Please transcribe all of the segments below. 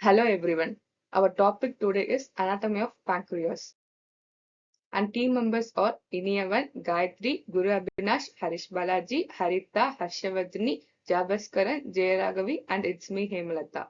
Hello everyone. Our topic today is anatomy of pancreas. And team members are Iniyavan, Gayatri, Guru Abhinash, Harish Balaji, Haritha, Harshavardhani, Jabaskaran, Jayaraghavi, and it's me Hemalata.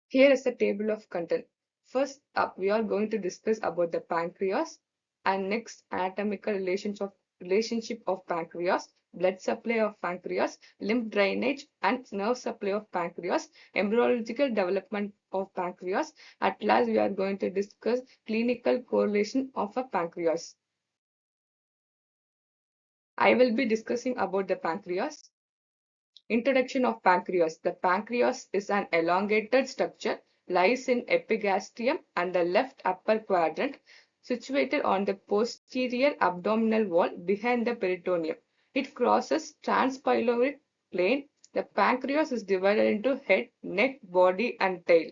Here is the table of content. First up, we are going to discuss about the pancreas, and next anatomical relationship of pancreas, blood supply of pancreas, lymph drainage and nerve supply of pancreas, embryological development of pancreas. At last, we are going to discuss clinical correlation of a pancreas. I will be discussing about the pancreas. Introduction of pancreas. The pancreas is an elongated structure, lies in epigastrium and the left upper quadrant, situated on the posterior abdominal wall behind the peritoneum. It crosses transpyloric plane. The pancreas is divided into head, neck, body, and tail.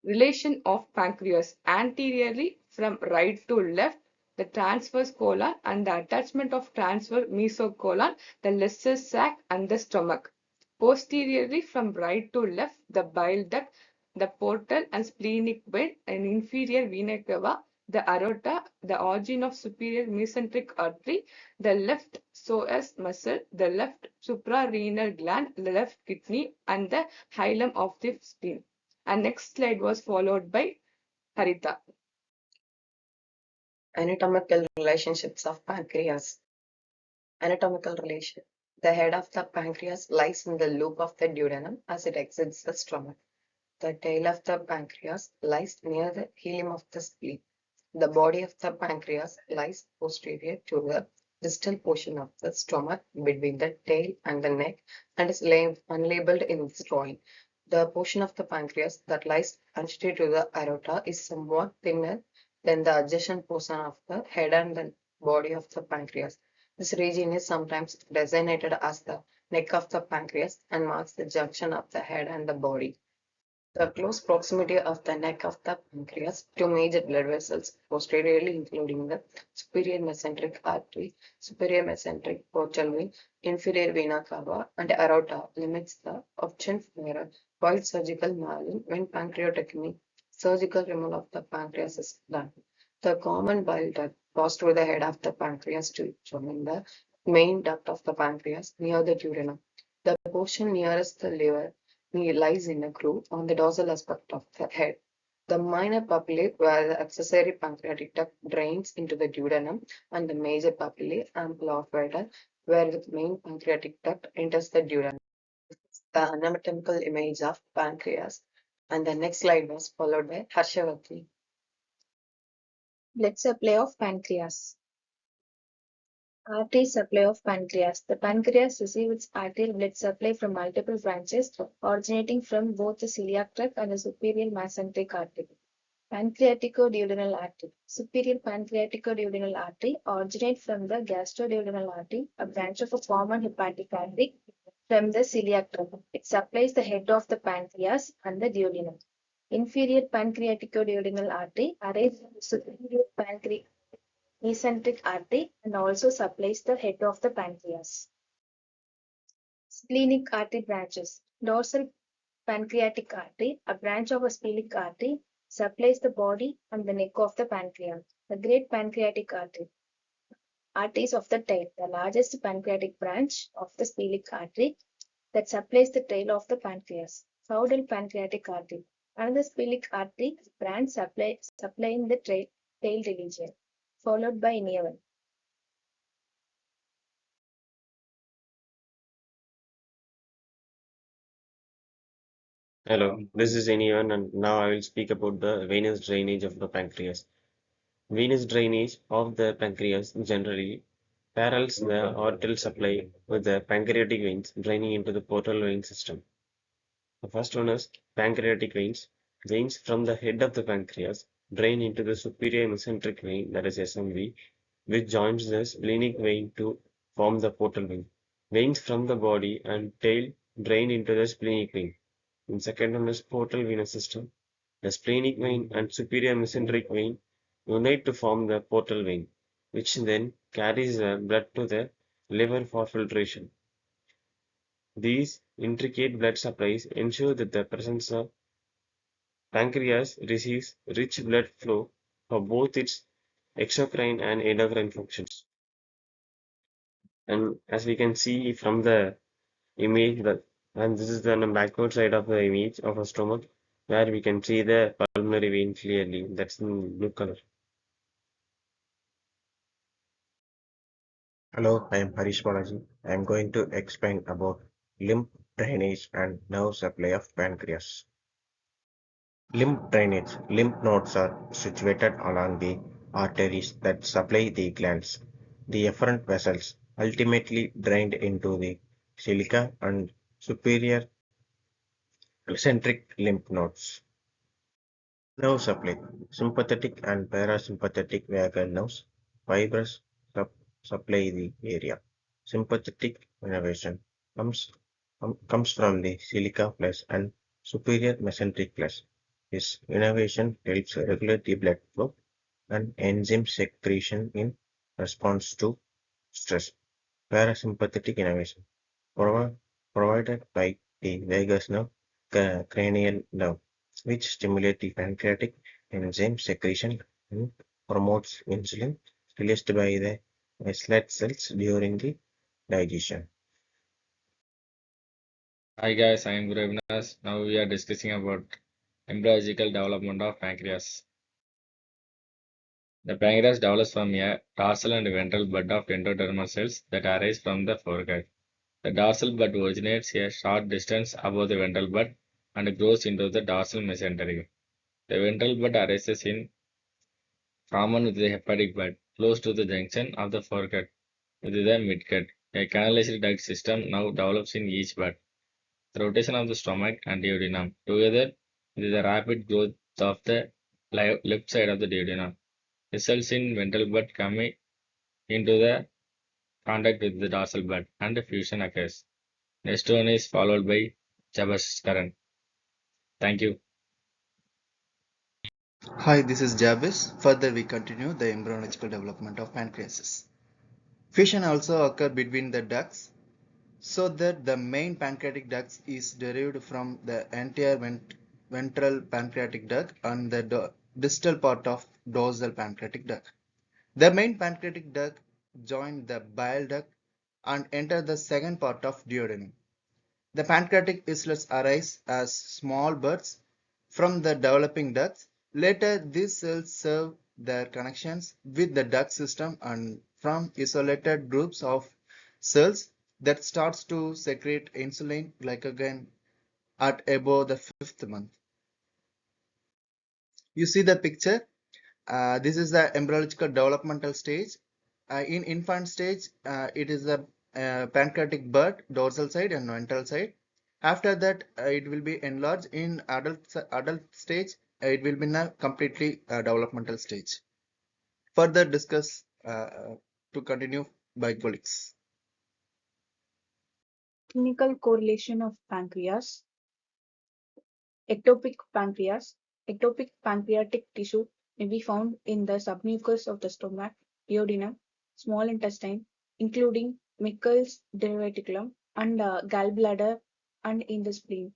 Relation of pancreas anteriorly from right to left, the transverse colon and the attachment of transverse mesocolon, the lesser sac and the stomach. Posteriorly from right to left, the bile duct, the portal and splenic vein and inferior vena cava, the aorta, the origin of superior mesenteric artery, the left psoas muscle, the left suprarenal gland, the left kidney, and the hilum of the spleen. And next slide was followed by Haritha. Anatomical relationships of pancreas. Anatomical relation. The head of the pancreas lies in the loop of the duodenum as it exits the stomach. The tail of the pancreas lies near the hilum of the spleen. The body of the pancreas lies posterior to the distal portion of the stomach between the tail and the neck and is unlabeled in this drawing. The portion of the pancreas that lies anterior to the aorta is somewhat thinner than the adjacent portion of the head and the body of the pancreas. This region is sometimes designated as the neck of the pancreas and marks the junction of the head and the body. The close proximity of the neck of the pancreas to major blood vessels, posteriorly including the superior mesenteric artery, superior mesenteric portal vein, inferior vena cava, and aorta, limits the option for a wide surgical margin when pancreatectomy, surgical removal of the pancreas is done. The common bile duct passed through the head of the pancreas to join the main duct of the pancreas near the duodenum. The portion nearest the liver lies in a groove on the dorsal aspect of the head. The minor papillae, where the accessory pancreatic duct drains into the duodenum, and the major papillae, ample of vital, where the main pancreatic duct enters the duodenum. The anatomical image of pancreas. And the next slide was followed by Harshavardhani. Blood supply of pancreas. Artery supply of pancreas. The pancreas receives its arterial blood supply from multiple branches originating from both the celiac tract and the superior mesenteric artery. Pancreaticoduodenal artery. Superior pancreaticoduodenal artery originates from the gastroduodenal artery, a branch of a common hepatic artery from the celiac tract. It supplies the head of the pancreas and the duodenum. Inferior pancreaticoduodenal artery arrives from the superior mesenteric artery and also supplies the head of the pancreas. Splenic artery branches. Dorsal pancreatic artery, a branch of a splenic artery, supplies the body and the neck of the pancreas. The great pancreatic artery. Arteries of the tail, the largest pancreatic branch of the splenic artery that supplies the tail of the pancreas. Caudal pancreatic artery. Another splenic artery branch supplying the tail region, followed by Iniyavan. Hello, this is Inivan, and now I will speak about the venous drainage of the pancreas. Venous drainage of the pancreas generally parallels the arterial supply with the pancreatic veins draining into the portal vein system. The first one is pancreatic veins. Veins from the head of the pancreas drain into the superior mesenteric vein, that is SMV, which joins the splenic vein to form the portal vein. Veins from the body and tail drain into the splenic vein. And second one is portal venous system. The splenic vein and superior mesenteric vein unite to form the portal vein, which then carries the blood to the liver for filtration. These intricate blood supplies ensure that the presence of pancreas receives rich blood flow for both its exocrine and endocrine functions. And as we can see from the image, and this is the backward side of the image of a stomach, where we can see the pulmonary vein clearly. That's in blue color. Hello, I am Harish Balaji. I am going to explain about lymph drainage and nerve supply of pancreas. Lymph drainage. Lymph nodes are situated along the arteries that supply the glands. The efferent vessels ultimately drained into the silica and superior eccentric lymph nodes. Nerve supply. Sympathetic and parasympathetic vagal nerves. Fibers sup- supply the area. Sympathetic innervation comes comes from the silica plus and superior mesenteric plus. This innervation helps regulate the blood flow and enzyme secretion in response to stress. Parasympathetic innervation provi- provided by the vagus nerve, cranial nerve, which stimulate the pancreatic enzyme secretion and promotes insulin released by the islet cells during the digestion. Hi guys, I am Guru Abhinash. Now we are discussing about embryological development of pancreas. The pancreas develops from a dorsal and ventral bud of endodermal cells that arise from the forehead. The dorsal bud originates a short distance above the ventral bud and grows into the dorsal mesentery. The ventral bud arises in common with the hepatic bud, close to the junction of the forehead with the midgut. A canalized duct system now develops in each bud. The rotation of the stomach and duodenum, together with the rapid growth of the left side of the duodenum, results in ventral bud coming into the contact with the dorsal bud and fusion occurs. Next one is followed by Jabas current. Thank you. Hi, this is Jabez. Further, we continue the embryological development of pancreases. Fission also occur between the ducts, so that the main pancreatic duct is derived from the anterior ventral pancreatic duct and the distal part of dorsal pancreatic duct. The main pancreatic duct join the bile duct and enter the second part of duodenum. The pancreatic islets arise as small buds from the developing ducts. Later, these cells serve their connections with the duct system and from isolated groups of cells that starts to secrete insulin glycogen at above the 5th month. You see the picture. This is the embryological developmental stage. In infant stage, it is the pancreatic bud, dorsal side and ventral side. After that, it will be enlarged. In adult stage, it will be in a completely developmental stage. Further discuss to continue by colleagues. Clinical correlation of pancreas. Ectopic pancreas. Ectopic pancreatic tissue may be found in the submucous of the stomach, duodenum, small intestine, including Meckel's diverticulum and gallbladder and in the spleen.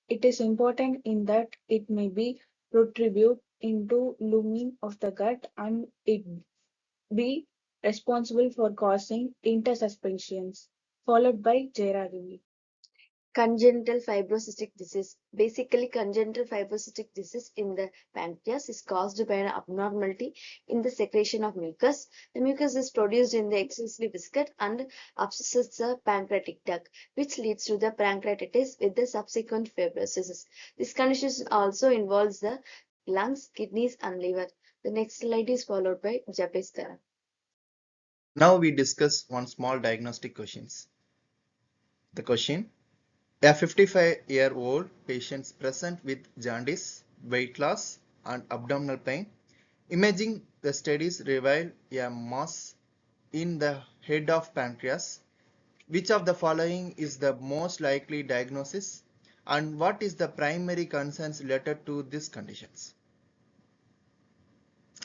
It is important in that it may be protrude into lumen of the gut and it be responsible for causing intersuspensions, followed by gyrarrhea. Congenital fibrocystic disease. Basically, congenital fibrocystic disease in the pancreas is caused by an abnormality in the secretion of mucus. The mucus is produced in the excessively viscid and obstructs the pancreatic duct, which leads to the pancreatitis with the subsequent fibrosis. This condition also involves the lungs, kidneys, and liver. The next slide is followed by Japestara. Now we discuss one small diagnostic questions. The question: a 55-year-old patient present with jaundice, weight loss, and abdominal pain. Imaging the studies reveal a mass in the head of pancreas. Which of the following is the most likely diagnosis, and what is the primary concerns related to these conditions?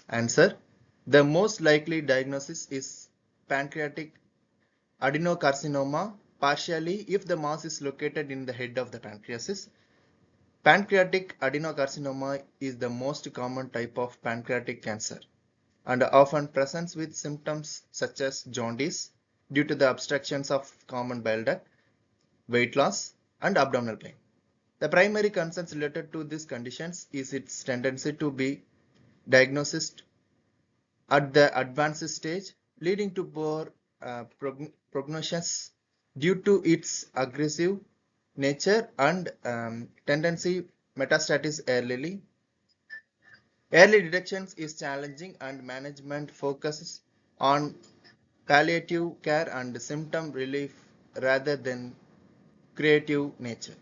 Answer: the most likely diagnosis is pancreatic adenocarcinoma partially if the mass is located in the head of the pancreas. Pancreatic adenocarcinoma is the most common type of pancreatic cancer and often presents with symptoms such as jaundice due to the obstructions of common bile duct, weight loss, and abdominal pain. The primary concerns related to these conditions is its tendency to be diagnosed at the advanced stage, leading to poor prognosis due to its aggressive nature and tendency metastasis early. Early detection is challenging and management focuses on palliative care and symptom relief rather than curative nature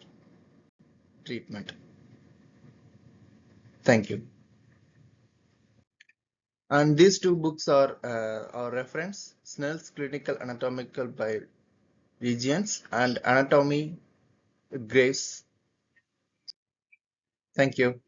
treatment. Thank you. And these two books are our reference: Snell's Clinical Anatomical by Regions and Anatomy Graves. Thank you.